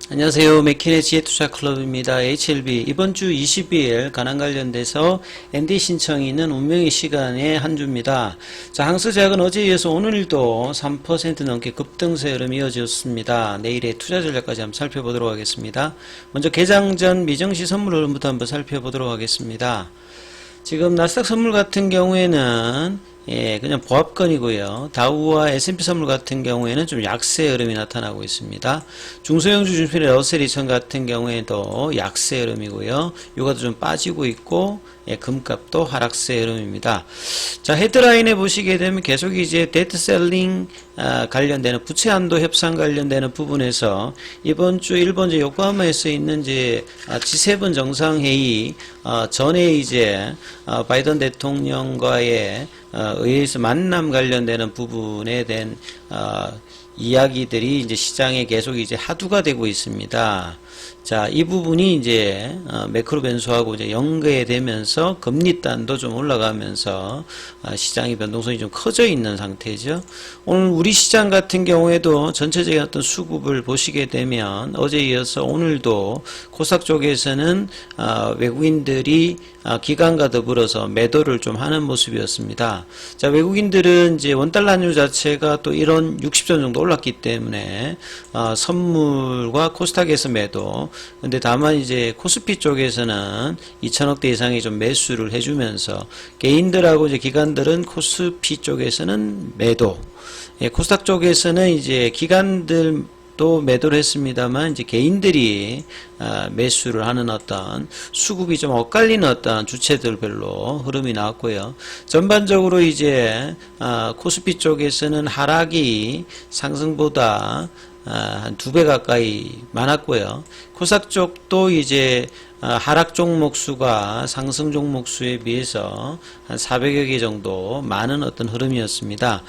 안녕하세요. 맥킨의 지혜투자클럽입니다. HLB 이번 주 22일 가난 관련돼서 ND 신청이 있는 운명의 시간의 한 주입니다. 자, 항스제약은 어제에 이어서 오늘도 3% 넘게 급등세 흐름이 이어졌습니다. 내일의 투자 전략까지 한번 살펴보도록 하겠습니다. 먼저 개장 전 미정시 선물 흐름부터 한번 살펴보도록 하겠습니다. 지금 나스닥 선물 같은 경우에는 그냥 보합권이고요. 다우와 S&P 선물 같은 경우에는 좀 약세 흐름이 나타나고 있습니다. 중소형주 중심의 러셀 2000 같은 경우에도 약세 흐름이고요. 요가도 좀 빠지고 있고, 금값도 하락세 흐름입니다. 자, 헤드라인에 보시게 되면 계속 이제 데트 셀링 관련되는 부채 한도 협상 관련되는 부분에서 이번 주 일본 요코하마에서 있는 이제 G7 정상회의 전에 이제 바이든 대통령과의 의회에서 만남 관련되는 부분에 대한 이야기들이 이제 시장에 계속 이제 하두가 되고 있습니다. 자, 이 부분이 이제 매크로 변수하고 이제 연계되면서 금리단도 좀 올라가면서 시장의 변동성이 좀 커져 있는 상태죠. 오늘 우리 시장 같은 경우에도 전체적인 어떤 수급을 보시게 되면 어제에 이어서 오늘도 코스닥 쪽에서는 외국인들이 기관과 더불어서 매도를 좀 하는 모습이었습니다. 자, 외국인들은 이제 원달러 환율 자체가 또 1원 60전 정도 올랐기 때문에 선물과 코스닥에서 매도. 근데 다만 이제 코스피 쪽에서는 2천억대 이상의 좀 매수를 해주면서 개인들하고 이제 기관들은 코스피 쪽에서는 매도. 코스닥 쪽에서는 이제 기관들 또 매도를 했습니다만 이제 개인들이 매수를 하는 어떤 수급이 좀 엇갈리는 어떤 주체들별로 흐름이 나왔고요. 전반적으로 이제 코스피 쪽에서는 하락이 상승보다 한 2배 가까이 많았고요. 코스닥 쪽도 이제 하락 종목 수가 상승 종목 수에 비해서 한 400여 개 정도 많은 어떤 흐름이었습니다.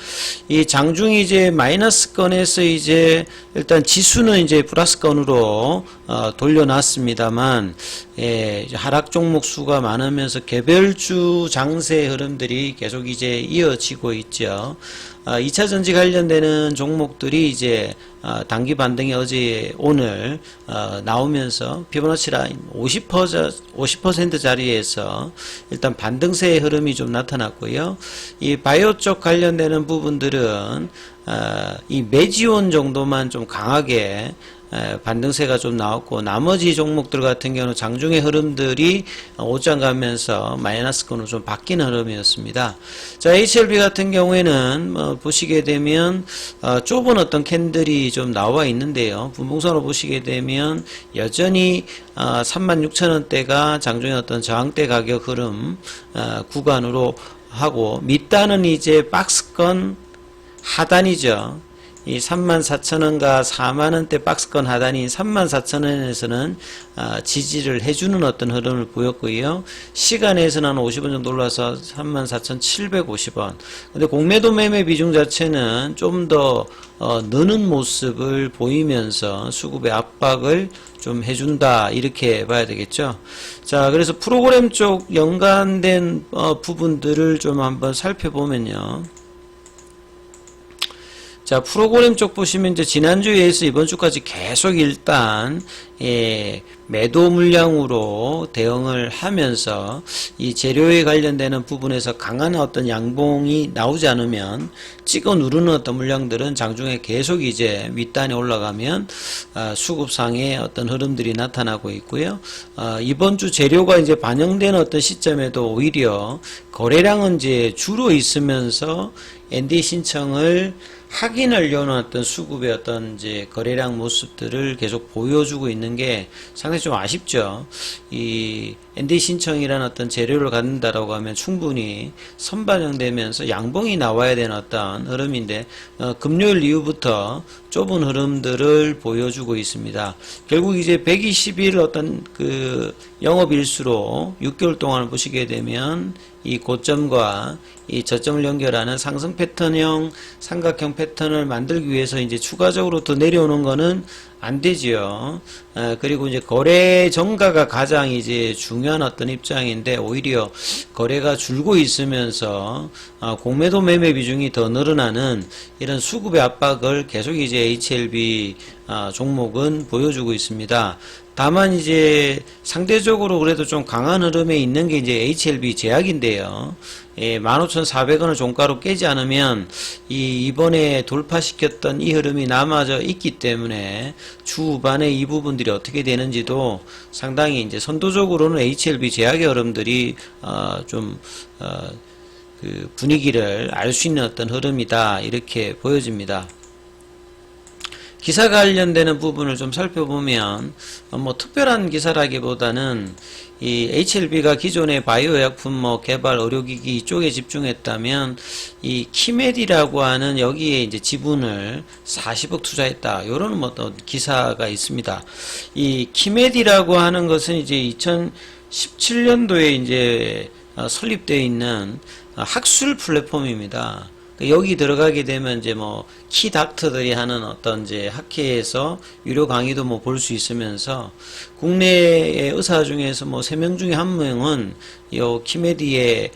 이 장중이 이제 마이너스권에서 이제 일단 지수는 이제 플러스권으로 돌려놨습니다만, 하락 종목 수가 많으면서 개별주 장세 흐름들이 계속 이제 이어지고 있죠. 2차 전지 관련되는 종목들이 이제 단기 반등이 어제 오늘 나오면서 피보나치 라인 50% 자리에서 일단 반등세의 흐름이 좀 나타났고요. 이 바이오 쪽 관련되는 부분들은 이 메지온 정도만 좀 강하게 반등세가 좀 나왔고, 나머지 종목들 같은 경우는 장중의 흐름들이 옷장 가면서 마이너스권으로 좀 바뀌는 흐름이었습니다. 자, HLB 같은 경우에는 보시게 되면 좁은 어떤 캔들이 좀 나와 있는데요. 분봉선으로 보시게 되면 여전히 36,000원대가 장중의 어떤 저항대 가격 흐름 구간으로 하고, 밑단은 이제 박스권 하단이죠. 이 34,000원과 4만원대 박스권 하단인 34,000원에서는 지지를 해주는 어떤 흐름을 보였고요. 시간에서는 한 50원 정도 올라서 34,750원. 근데 공매도 매매 비중 자체는 좀 더 느는 모습을 보이면서 수급의 압박을 좀 해준다, 이렇게 봐야 되겠죠. 자, 그래서 프로그램 쪽 연관된 부분들을 좀 한번 살펴보면요. 자, 프로그램 쪽 보시면 이제 지난주에 서 이번 주까지 계속 일단 매도 물량으로 대응을 하면서 이 재료에 관련되는 부분에서 강한 어떤 양봉이 나오지 않으면 찍어 누르는 어떤 물량들은 장중에 계속 이제 윗단에 올라가면 수급상의 어떤 흐름들이 나타나고 있고요. 이번 주 재료가 이제 반영되는 어떤 시점에도 오히려 거래량은 이제 줄어 있으면서 ND 신청을 확인하려는 어떤 수급의 어떤 이제 거래량 모습들을 계속 보여주고 있는 게 상당히 좀 아쉽죠. 이 ND 신청이라는 어떤 재료를 갖는다라고 하면 충분히 선반영되면서 양봉이 나와야 되는 어떤 흐름인데, 금요일 이후부터 좁은 흐름들을 보여주고 있습니다. 결국 이제 120일 어떤 그 영업일수로 6개월 동안을 보시게 되면 이 고점과 이 저점을 연결하는 상승 패턴형 삼각형 패턴을 만들기 위해서 이제 추가적으로 더 내려오는 거는 안 되지요. 그리고 이제 거래 정가가 가장 이제 중요한 어떤 입장인데, 오히려 거래가 줄고 있으면서 공매도 매매 비중이 더 늘어나는 이런 수급의 압박을 계속 이제 HLB 종목은 보여주고 있습니다. 다만 이제 상대적으로 그래도 좀 강한 흐름에 있는 게 이제 HLB 제약인데요. 15,400원을 종가로 깨지 않으면 이번에 돌파시켰던 이 흐름이 남아져 있기 때문에 주 후반에 이 부분들이 어떻게 되는지도 상당히 이제 선도적으로는 HLB 제약의 흐름들이 그 분위기를 알 수 있는 어떤 흐름이다 이렇게 보여집니다. 기사 관련되는 부분을 좀 살펴보면 뭐 특별한 기사라기보다는 이 HLB가 기존의 바이오 약품 개발 의료기기 이쪽에 집중했다면 이 키메디라고 하는 여기에 이제 지분을 40억 투자했다. 요런 어떤 기사가 있습니다. 이 키메디라고 하는 것은 이제 2017년도에 이제 설립되어 있는 학술 플랫폼입니다. 여기 들어가게 되면 이제 키닥터들이 하는 어떤 이제 학회에서 유료 강의도 볼 수 있으면서 국내의 의사 중에서 3명 중에 1명은 요 키메디의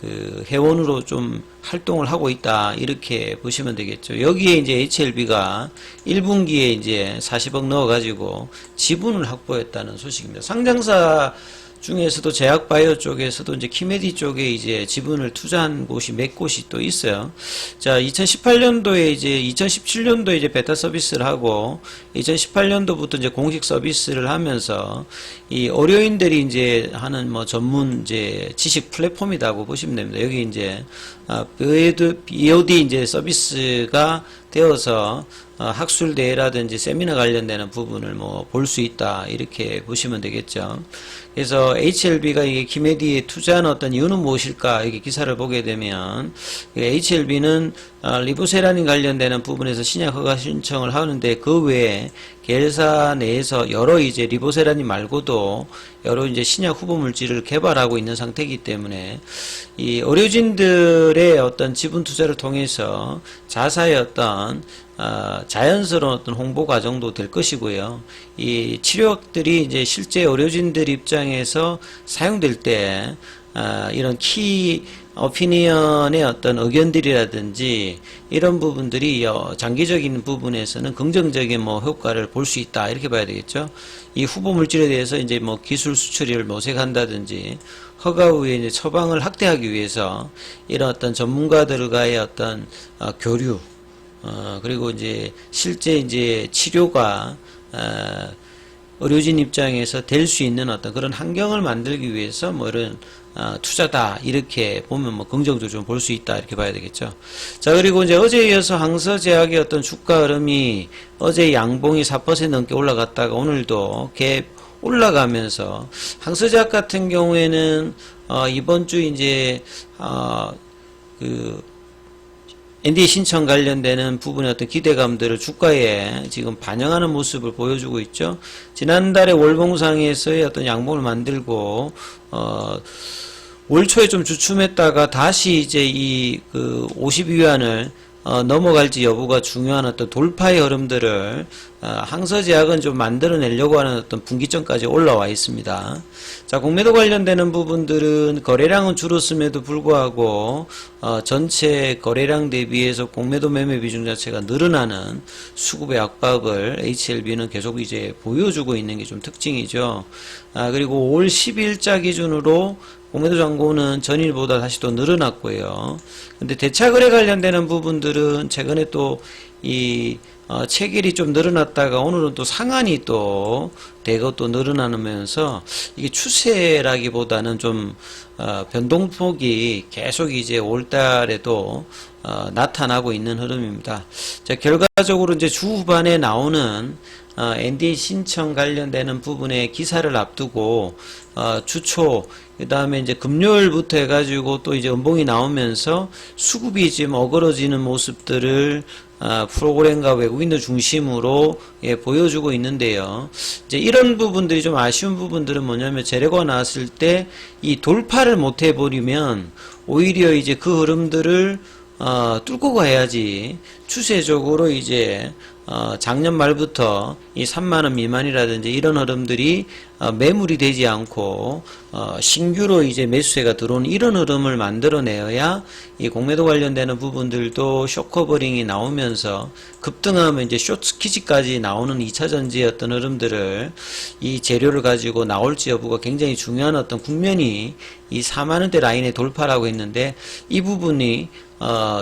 그 회원으로 좀 활동을 하고 있다 이렇게 보시면 되겠죠. 여기에 이제 HLB가 1분기에 이제 40억 넣어가지고 지분을 확보했다는 소식입니다. 상장사 중에서도 제약바이오 쪽에서도 이제 키메디 쪽에 이제 지분을 투자한 곳이 몇 곳이 또 있어요. 자, 2018년도에 이제 2017년도에 이제 베타 서비스를 하고 2018년도부터 이제 공식 서비스를 하면서 이 의료인들이 이제 하는 전문 이제 지식 플랫폼이라고 보시면 됩니다. 여기 이제 BOD 이제 서비스가 되어서 학술 대회라든지 세미나 관련되는 부분을 볼 수 있다 이렇게 보시면 되겠죠. 그래서 HLB가 이게 키메디에 투자한 어떤 이유는 무엇일까 이게 기사를 보게 되면 HLB는 리보세라닌 관련되는 부분에서 신약 허가 신청을 하는데 그 외에 계열사 내에서 여러 이제 리보세라닌 말고도 여러 이제 신약 후보 물질을 개발하고 있는 상태이기 때문에 이 의료진들의 어떤 지분 투자를 통해서 자사의 어떤 자연스러운 어떤 홍보 과정도 될 것이고요. 이 치료약들이 이제 실제 의료진들 입장에서 사용될 때 이런 키 오피니언의 어떤 의견들이라든지 이런 부분들이 장기적인 부분에서는 긍정적인 효과를 볼 수 있다 이렇게 봐야 되겠죠. 이 후보 물질에 대해서 이제 기술 수출을 모색한다든지 허가 후에 이제 처방을 확대하기 위해서 이런 어떤 전문가들과의 어떤 교류 그리고 이제 실제 이제 치료가 의료진 입장에서 될 수 있는 어떤 그런 환경을 만들기 위해서 이런 투자다 이렇게 보면 긍정적으로 좀 볼 수 있다 이렇게 봐야 되겠죠. 자, 그리고 이제 어제에 이어서 항서제약의 어떤 주가 흐름이 어제 양봉이 4% 넘게 올라갔다가 오늘도 갭 올라가면서 항서제약 같은 경우에는 이번 주 이제 그 NDA 신청 관련되는 부분의 어떤 기대감들을 주가에 지금 반영하는 모습을 보여주고 있죠. 지난달에 월봉상에서의 어떤 양봉을 만들고 올 초에 좀 주춤했다가 다시 이제 이 52위안을 넘어갈지 여부가 중요한 어떤 돌파의 흐름들을 항서제약은 좀 만들어내려고 하는 어떤 분기점까지 올라와 있습니다. 자, 공매도 관련되는 부분들은 거래량은 줄었음에도 불구하고 전체 거래량 대비해서 공매도 매매 비중 자체가 늘어나는 수급의 압박을 HLB는 계속 이제 보여주고 있는 게 좀 특징이죠. 그리고 올 10일자 기준으로 공매도 잔고는 전일보다 다시 또 늘어났고요. 근데 대차거래 관련되는 부분들은 최근에 또 체결이 좀 늘어났다가 오늘은 또 상한이 또 대거 또 늘어나면서 이게 추세라기보다는 좀 변동폭이 계속 이제 올 달에도 나타나고 있는 흐름입니다. 자, 결과적으로 이제 주 후반에 나오는 NDA 신청 관련되는 부분의 기사를 앞두고 주초 그 다음에 이제 금요일부터 해가지고 또 이제 음봉이 나오면서 수급이 지금 어그러지는 모습들을 프로그램과 외국인들 중심으로 보여주고 있는데요. 이제 이런 부분들이 좀 아쉬운 부분들은 뭐냐면 재료가 나왔을 때 이 돌파를 못 해버리면 오히려 이제 그 흐름들을 뚫고 가야지 추세적으로 이제 작년 말부터 이 3만원 미만이라든지 이런 흐름들이 매물이 되지 않고 신규로 이제 매수세가 들어오는 이런 흐름을 만들어내어야 이 공매도 관련되는 부분들도 숏커버링이 나오면서 급등하면 이제 숏스퀴즈까지 나오는 2차 전지의 어떤 흐름들을 이 재료를 가지고 나올지 여부가 굉장히 중요한 어떤 국면이 이 4만원대 라인의 돌파라고 했는데 이 부분이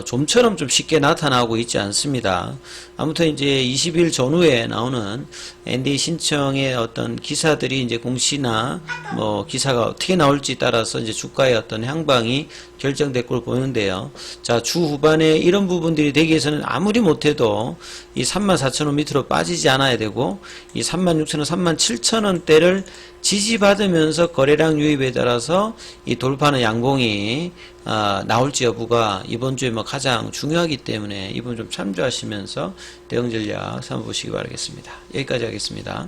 좀처럼 좀 쉽게 나타나고 있지 않습니다. 아무튼 이제 20일 전후에 나오는 ND 신청의 어떤 기사들이 이제 공시나 뭐 기사가 어떻게 나올지 따라서 이제 주가의 어떤 향방이 결정될 걸 보는데요. 자, 주 후반에 이런 부분들이 되기 위해서는 아무리 못해도 이 34,000원 밑으로 빠지지 않아야 되고 이 36,000원, 37,000원대를 지지받으면서 거래량 유입에 따라서 이 돌파는 양봉이 나올지 여부가 이번 주에 뭐 가장 중요하기 때문에 이번 좀 참조하시면서 대응 전략 삼아보시기 바라겠습니다. 여기까지 하겠습니다.